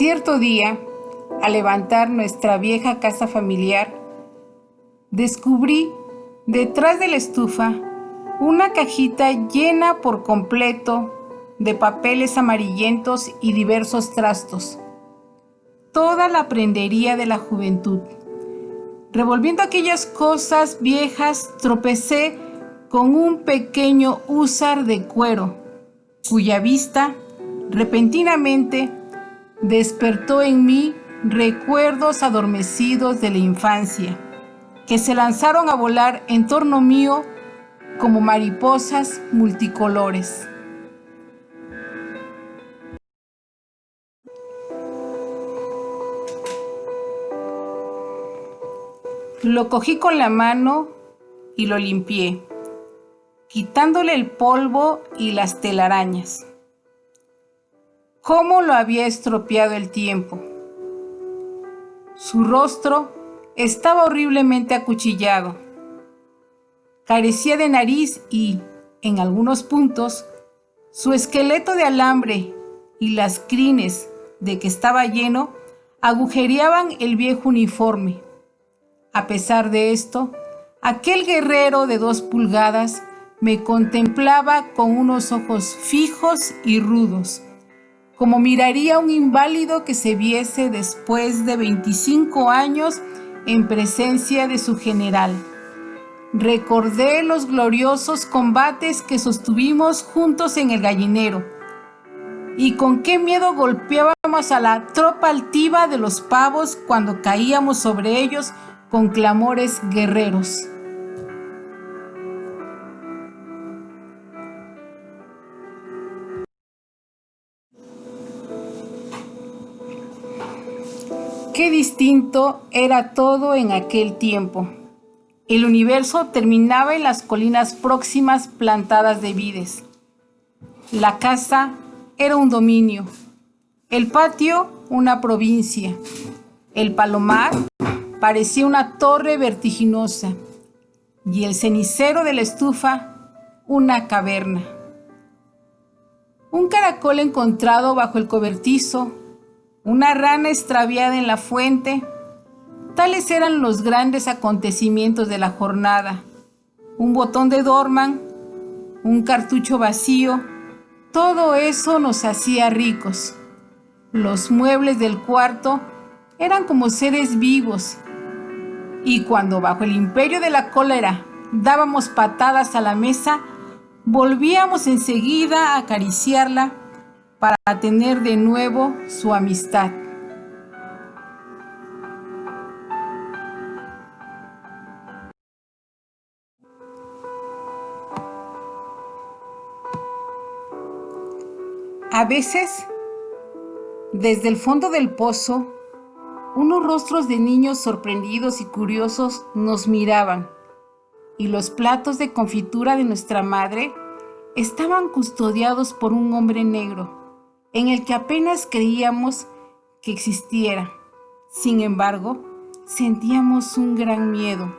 Cierto día, al levantar nuestra vieja casa familiar, descubrí detrás de la estufa una cajita llena por completo de papeles amarillentos y diversos trastos. Toda la prendería de la juventud. Revolviendo aquellas cosas viejas, tropecé con un pequeño húsar de cuero, cuya vista repentinamente despertó en mí recuerdos adormecidos de la infancia, que se lanzaron a volar en torno mío como mariposas multicolores. Lo cogí con la mano y lo limpié, quitándole el polvo y las telarañas. ¿Cómo lo había estropeado el tiempo? Su rostro estaba horriblemente acuchillado. Carecía de nariz y, en algunos puntos, su esqueleto de alambre y las crines de que estaba lleno agujereaban el viejo uniforme. A pesar de esto, aquel guerrero de 2 pulgadas me contemplaba con unos ojos fijos y rudos, como miraría un inválido que se viese después de 25 años en presencia de su general. Recordé los gloriosos combates que sostuvimos juntos en el gallinero, y con qué miedo golpeábamos a la tropa altiva de los pavos cuando caíamos sobre ellos con clamores guerreros. Qué distinto era todo en aquel tiempo. El universo terminaba en las colinas próximas plantadas de vides. La casa era un dominio, el patio una provincia, el palomar parecía una torre vertiginosa y el cenicero de la estufa una caverna. Un caracol encontrado bajo el cobertizo, una rana extraviada en la fuente. Tales eran los grandes acontecimientos de la jornada. Un botón de Dorman, un cartucho vacío, todo eso nos hacía ricos. Los muebles del cuarto eran como seres vivos, y cuando bajo el imperio de la cólera dábamos patadas a la mesa, volvíamos enseguida a acariciarla para tener de nuevo su amistad. A veces, desde el fondo del pozo, unos rostros de niños sorprendidos y curiosos nos miraban, y los platos de confitura de nuestra madre estaban custodiados por un hombre negro, en el que apenas creíamos que existiera. Sin embargo, sentíamos un gran miedo.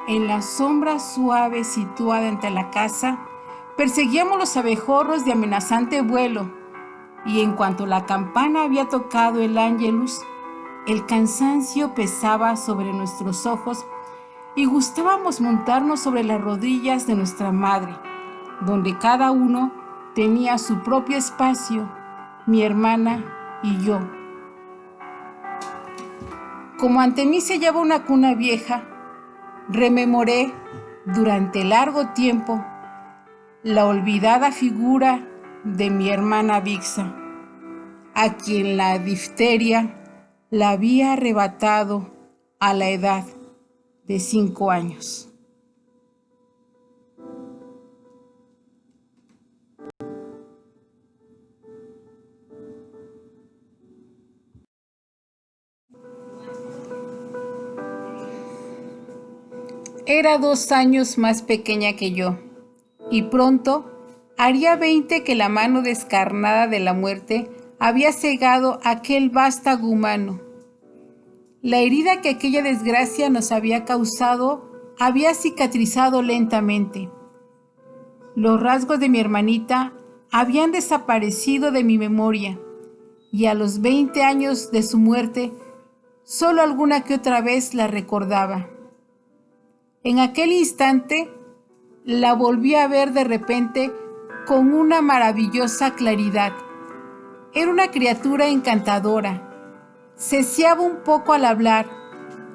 En la sombra suave situada ante la casa, perseguíamos los abejorros de amenazante vuelo, y en cuanto la campana había tocado el ángelus, el cansancio pesaba sobre nuestros ojos y gustábamos montarnos sobre las rodillas de nuestra madre, donde cada uno tenía su propio espacio, mi hermana y yo. Como ante mí se hallaba una cuna vieja, rememoré durante largo tiempo la olvidada figura de mi hermana Vixa, a quien la difteria la había arrebatado a la edad de 5 años. Era 2 años más pequeña que yo, y pronto haría 20 que la mano descarnada de la muerte había cegado aquel vástago humano. La herida que aquella desgracia nos había causado había cicatrizado lentamente. Los rasgos de mi hermanita habían desaparecido de mi memoria, y a los 20 años de su muerte, solo alguna que otra vez la recordaba. En aquel instante, la volví a ver de repente con una maravillosa claridad. Era una criatura encantadora. Ceceaba un poco al hablar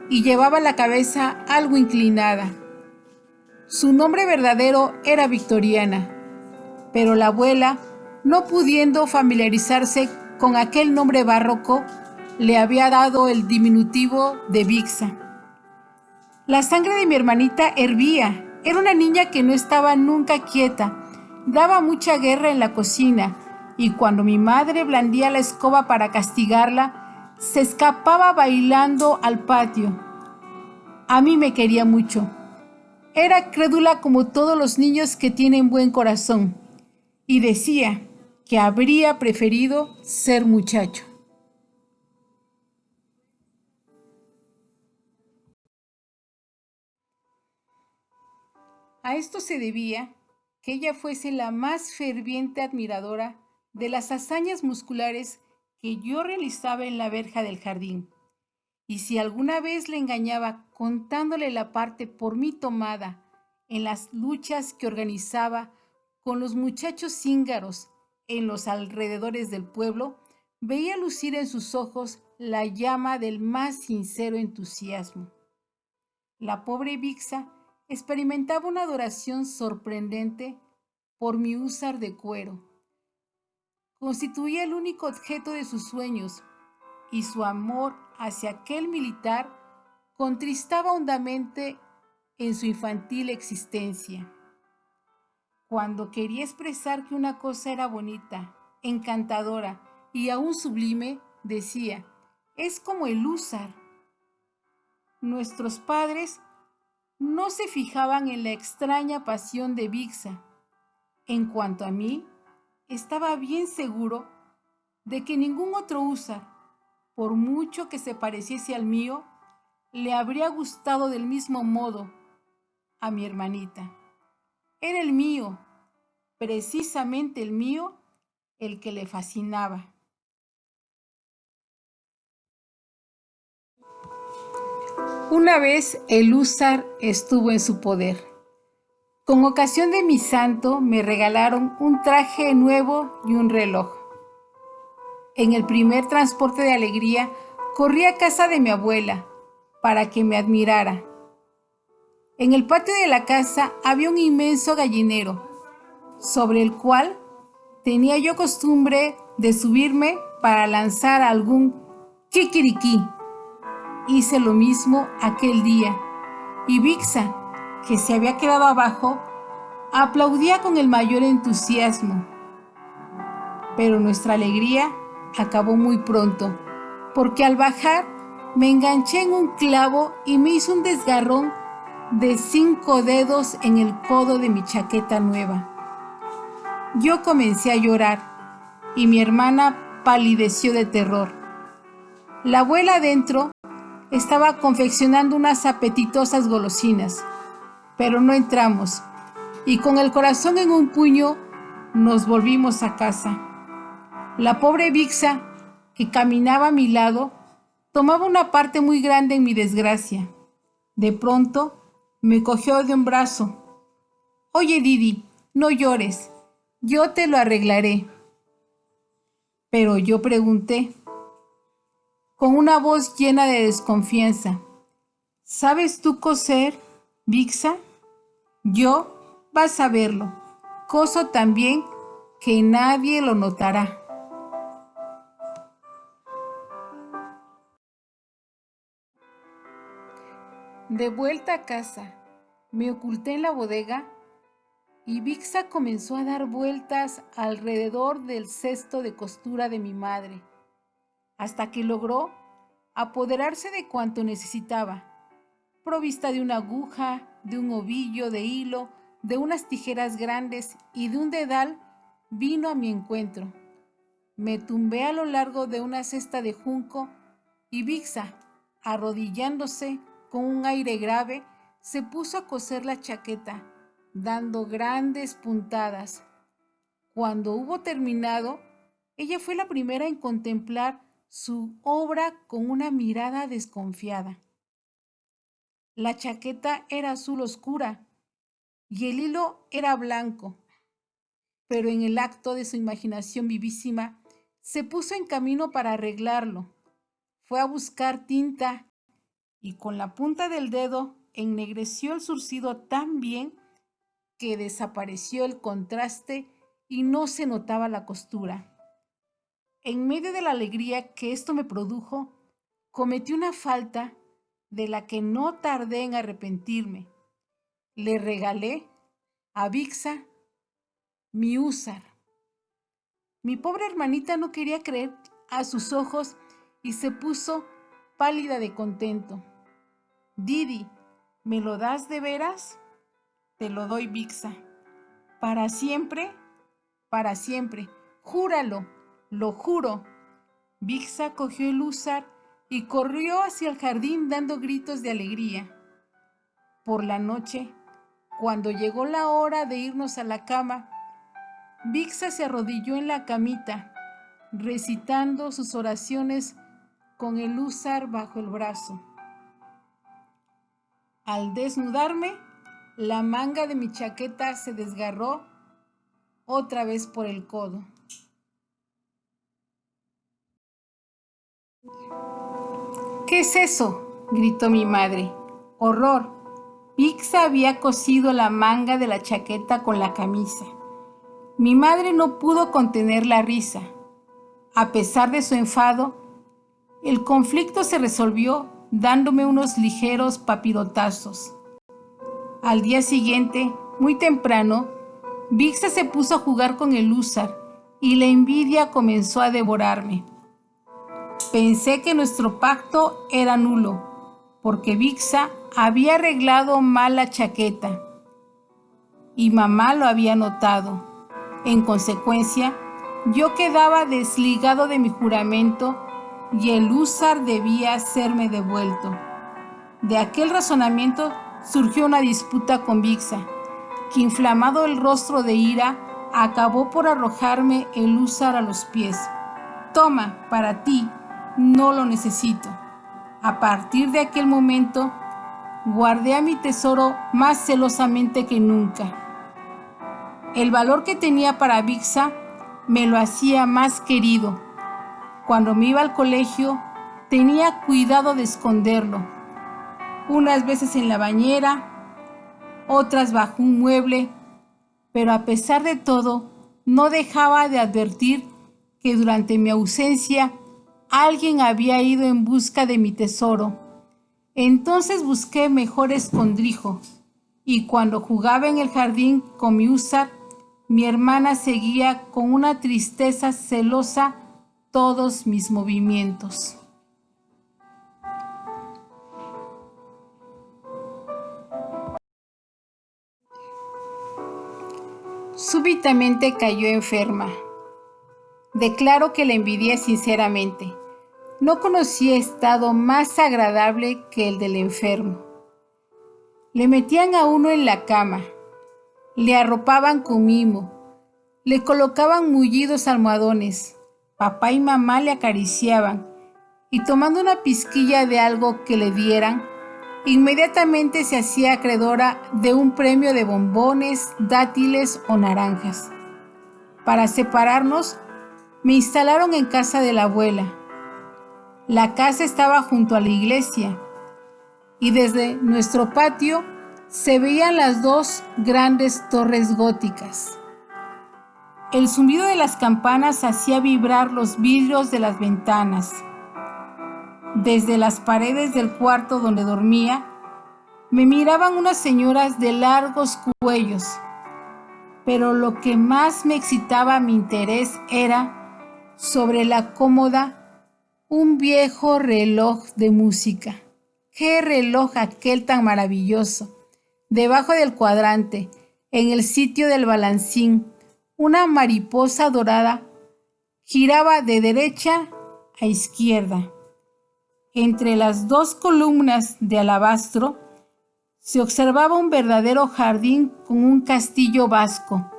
y llevaba la cabeza algo inclinada. Su nombre verdadero era Victoriana, pero la abuela, no pudiendo familiarizarse con aquel nombre barroco, le había dado el diminutivo de Vixa. La sangre de mi hermanita hervía. Era una niña que no estaba nunca quieta. Daba mucha guerra en la cocina y cuando mi madre blandía la escoba para castigarla, se escapaba bailando al patio. A mí me quería mucho. Era crédula como todos los niños que tienen buen corazón y decía que habría preferido ser muchacho. A esto se debía que ella fuese la más ferviente admiradora de las hazañas musculares que yo realizaba en la verja del jardín. Y si alguna vez le engañaba contándole la parte por mí tomada en las luchas que organizaba con los muchachos cíngaros en los alrededores del pueblo, veía lucir en sus ojos la llama del más sincero entusiasmo. La pobre Vixa experimentaba una adoración sorprendente por mi húsar de cuero. Constituía el único objeto de sus sueños y su amor hacia aquel militar contristaba hondamente en su infantil existencia. Cuando quería expresar que una cosa era bonita, encantadora y aún sublime, decía, es como el húsar. Nuestros padres no se fijaban en la extraña pasión de Vixa. En cuanto a mí, estaba bien seguro de que ningún otro húsar, por mucho que se pareciese al mío, le habría gustado del mismo modo a mi hermanita. Era el mío, precisamente el mío, el que le fascinaba. Una vez el húsar estuvo en su poder. Con ocasión de mi santo me regalaron un traje nuevo y un reloj. En el primer transporte de alegría corrí a casa de mi abuela para que me admirara. En el patio de la casa había un inmenso gallinero, sobre el cual tenía yo costumbre de subirme para lanzar algún kikiriki. Hice lo mismo aquel día y Vixa, que se había quedado abajo, aplaudía con el mayor entusiasmo. Pero nuestra alegría acabó muy pronto, porque al bajar me enganché en un clavo y me hizo un desgarrón de 5 dedos en el codo de mi chaqueta nueva. Yo comencé a llorar y mi hermana palideció de terror. La abuela adentro estaba confeccionando unas apetitosas golosinas, pero no entramos y con el corazón en un puño nos volvimos a casa. La pobre Vixa, que caminaba a mi lado, tomaba una parte muy grande en mi desgracia. De pronto me cogió de un brazo. Oye, Didi, no llores, yo te lo arreglaré. Pero yo pregunté, con una voz llena de desconfianza, ¿sabes tú coser, Vixa? Yo, vas a verlo, coso también que nadie lo notará. De vuelta a casa, me oculté en la bodega y Vixa comenzó a dar vueltas alrededor del cesto de costura de mi madre, hasta que logró apoderarse de cuanto necesitaba, provista de una aguja, de un ovillo de hilo, de unas tijeras grandes y de un dedal. Vino a mi encuentro. Me tumbé a lo largo de una cesta de junco y Vixa, arrodillándose con un aire grave, se puso a coser la chaqueta, dando grandes puntadas. Cuando hubo terminado, Ella fue la primera en contemplar su obra con una mirada desconfiada. La chaqueta era azul oscura y el hilo era blanco, pero en el acto de su imaginación vivísima se puso en camino para arreglarlo. Fue a buscar tinta y con la punta del dedo ennegreció el zurcido tan bien que desapareció el contraste y no se notaba la costura. En medio de la alegría que esto me produjo, cometí una falta de la que no tardé en arrepentirme. Le regalé a Vixa mi húsar. Mi pobre hermanita no quería creer a sus ojos y se puso pálida de contento. Didi, ¿me lo das de veras? Te lo doy, Vixa. ¿Para siempre? Para siempre. Júralo, lo juro. Vixa cogió el húsar y corrió hacia el jardín dando gritos de alegría. Por la noche, cuando llegó la hora de irnos a la cama, Vixa se arrodilló en la camita, recitando sus oraciones con el húsar bajo el brazo. Al desnudarme, la manga de mi chaqueta se desgarró otra vez por el codo. ¿Qué es eso?, gritó mi madre. ¡Horror! Vixa había cosido la manga de la chaqueta con la camisa. Mi madre no pudo contener la risa. A pesar de su enfado, el conflicto se resolvió dándome unos ligeros papirotazos. Al día siguiente, muy temprano, Vixa se puso a jugar con el húsar y la envidia comenzó a devorarme. Pensé que nuestro pacto era nulo, porque Vixa había arreglado mal la chaqueta y mamá lo había notado. En consecuencia, yo quedaba desligado de mi juramento y el húsar debía serme devuelto. De aquel razonamiento surgió una disputa con Vixa, que inflamado el rostro de ira, acabó por arrojarme el húsar a los pies. Toma, para ti, no lo necesito. A partir de aquel momento, guardé a mi tesoro más celosamente que nunca. El valor que tenía para Vixa me lo hacía más querido. Cuando me iba al colegio, tenía cuidado de esconderlo. Unas veces en la bañera, otras bajo un mueble, pero a pesar de todo, no dejaba de advertir que durante mi ausencia alguien había ido en busca de mi tesoro. Entonces busqué mejor escondrijo, y cuando jugaba en el jardín con mi húsar, mi hermana seguía con una tristeza celosa todos mis movimientos. Súbitamente cayó enferma. Declaro que la envidié sinceramente. No conocía estado más agradable que el del enfermo. Le metían a uno en la cama, le arropaban con mimo, le colocaban mullidos almohadones, papá y mamá le acariciaban, y tomando una pizquilla de algo que le dieran, inmediatamente se hacía acreedora de un premio de bombones, dátiles o naranjas. Para separarnos, me instalaron en casa de la abuela. La casa estaba junto a la iglesia y desde nuestro patio se veían las dos grandes torres góticas. El zumbido de las campanas hacía vibrar los vidrios de las ventanas. Desde las paredes del cuarto donde dormía, me miraban unas señoras de largos cuellos, pero lo que más me excitaba mi interés era, sobre la cómoda, un viejo reloj de música. ¡Qué reloj aquel tan maravilloso! Debajo del cuadrante, en el sitio del balancín, una mariposa dorada giraba de derecha a izquierda. Entre las dos columnas de alabastro se observaba un verdadero jardín con un castillo vasco,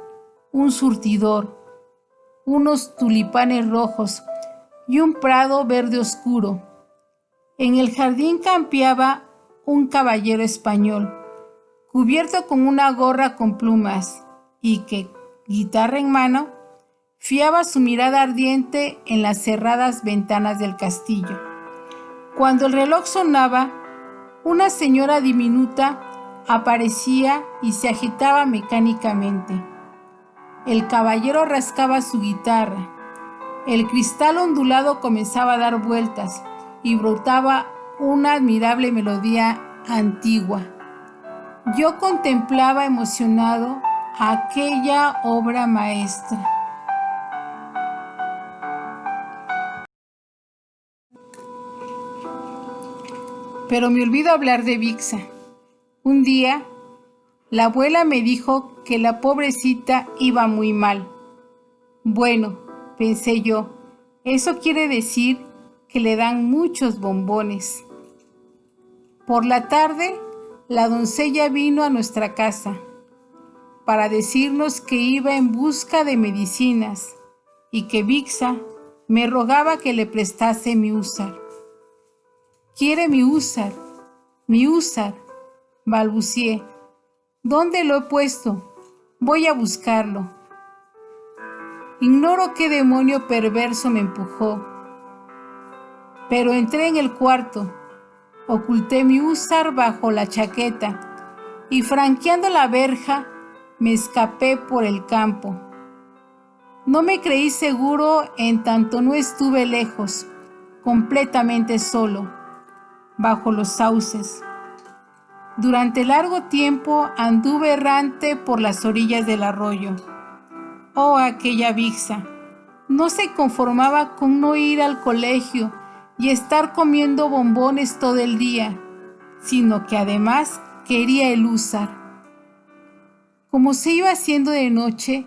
un surtidor, unos tulipanes rojos y un prado verde oscuro. En el jardín campeaba un caballero español, cubierto con una gorra con plumas, y que, guitarra en mano, fiaba su mirada ardiente en las cerradas ventanas del castillo. Cuando el reloj sonaba, una señora diminuta aparecía y se agitaba mecánicamente. El caballero rascaba su guitarra. El cristal ondulado comenzaba a dar vueltas y brotaba una admirable melodía antigua. Yo contemplaba emocionado aquella obra maestra. Pero me olvido hablar de Vixa. Un día, la abuela me dijo que la pobrecita iba muy mal. Bueno, pensé yo, eso quiere decir que le dan muchos bombones. Por la tarde, la doncella vino a nuestra casa para decirnos que iba en busca de medicinas y que Vixa me rogaba que le prestase mi húsar. «Quiere mi húsar, balbucié. ¿Dónde lo he puesto? Voy a buscarlo». Ignoro qué demonio perverso me empujó, pero entré en el cuarto, oculté mi húsar bajo la chaqueta y franqueando la verja me escapé por el campo. No me creí seguro en tanto no estuve lejos, completamente solo, bajo los sauces. Durante largo tiempo anduve errante por las orillas del arroyo. Oh, aquella Vixa, no se conformaba con no ir al colegio y estar comiendo bombones todo el día, sino que además quería el húsar. Como se iba haciendo de noche,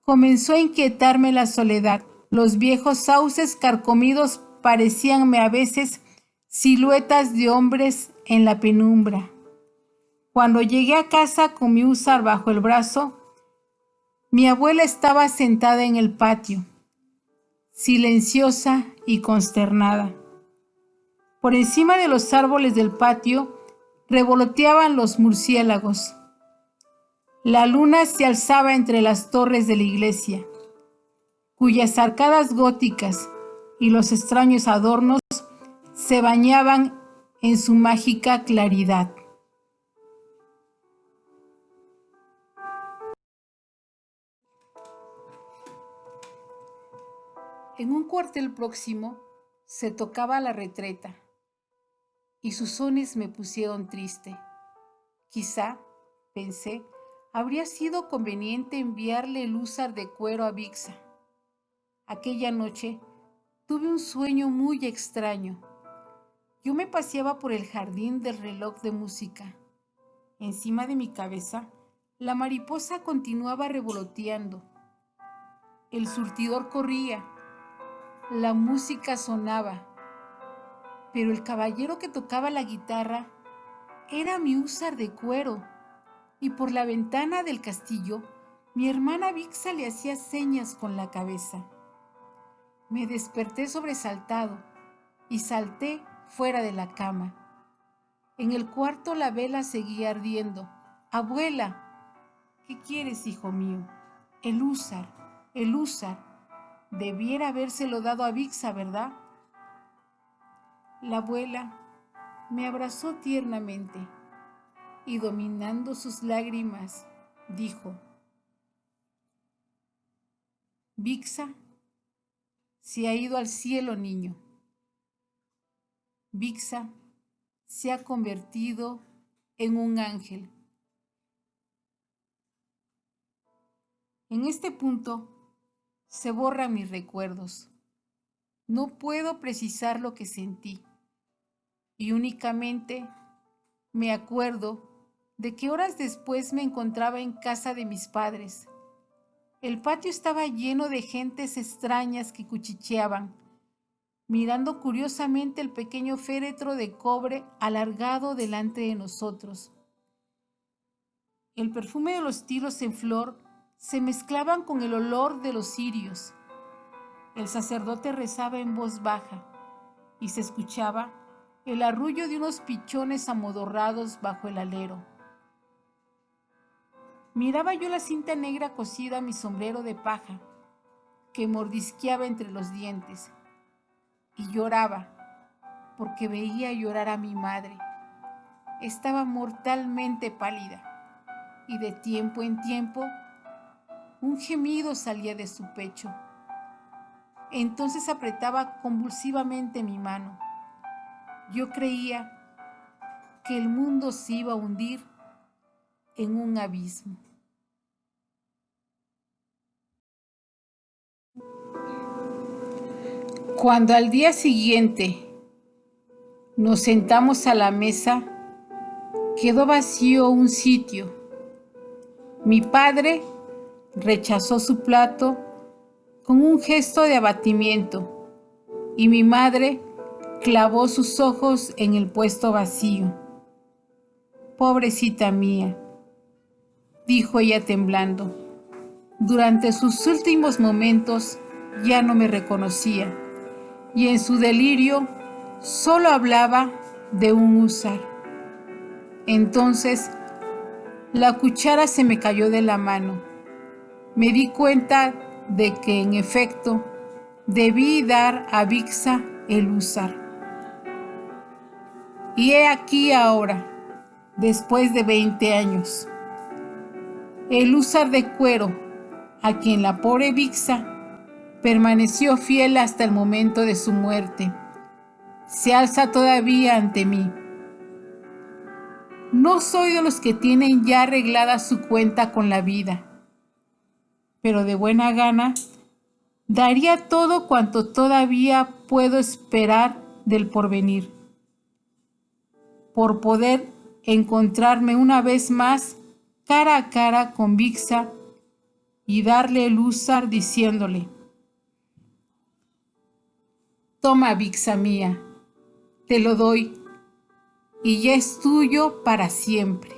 comenzó a inquietarme la soledad. Los viejos sauces carcomidos parecíanme a veces siluetas de hombres en la penumbra. Cuando llegué a casa con mi húsar bajo el brazo, mi abuela estaba sentada en el patio, silenciosa y consternada. Por encima de los árboles del patio revoloteaban los murciélagos. La luna se alzaba entre las torres de la iglesia, cuyas arcadas góticas y los extraños adornos se bañaban en su mágica claridad. En un cuartel próximo se tocaba la retreta y sus sones me pusieron triste. Quizá, pensé, habría sido conveniente enviarle el húsar de cuero a Vixa. Aquella noche tuve un sueño muy extraño. Yo me paseaba por el jardín del reloj de música. Encima de mi cabeza, la mariposa continuaba revoloteando. El surtidor corría. La música sonaba, pero el caballero que tocaba la guitarra era mi húsar de cuero, y por la ventana del castillo mi hermana Vixa le hacía señas con la cabeza. Me desperté sobresaltado y salté fuera de la cama. En el cuarto la vela seguía ardiendo. «Abuela, ¿qué quieres, hijo mío?» El húsar. Debiera habérselo dado a Vixa, ¿verdad? La abuela me abrazó tiernamente y, dominando sus lágrimas, dijo: «Vixa se ha ido al cielo, niño. Vixa se ha convertido en un ángel». En este punto se borran mis recuerdos. No puedo precisar lo que sentí y únicamente me acuerdo de que horas después me encontraba en casa de mis padres. El patio estaba lleno de gentes extrañas que cuchicheaban, mirando curiosamente el pequeño féretro de cobre alargado delante de nosotros. El perfume de los tilos en flor se mezclaban con el olor de los cirios El sacerdote rezaba en voz baja y se escuchaba el arrullo de unos pichones amodorrados bajo el alero. Miraba yo la cinta negra cosida a mi sombrero de paja, que mordisqueaba entre los dientes, y lloraba, porque veía llorar a mi madre. Estaba mortalmente pálida, y de tiempo en tiempo un gemido salía de su pecho. Entonces apretaba convulsivamente mi mano. Yo creía que el mundo se iba a hundir en un abismo. Cuando al día siguiente nos sentamos a la mesa, quedó vacío un sitio. Mi padre rechazó su plato con un gesto de abatimiento y mi madre clavó sus ojos en el puesto vacío. Pobrecita mía, dijo ella temblando. Durante sus últimos momentos ya no me reconocía y en su delirio solo hablaba de un húsar. Entonces la cuchara se me cayó de la mano. Me di cuenta de que en efecto debí dar a Vixa el húsar. Y he aquí ahora, después de 20 años, el húsar de cuero, a quien la pobre Vixa permaneció fiel hasta el momento de su muerte, se alza todavía ante mí. No soy de los que tienen ya arreglada su cuenta con la vida, pero de buena gana daría todo cuanto todavía puedo esperar del porvenir, por poder encontrarme una vez más cara a cara con Vixa y darle el húsar diciéndole: toma, Vixa mía, te lo doy y ya es tuyo para siempre.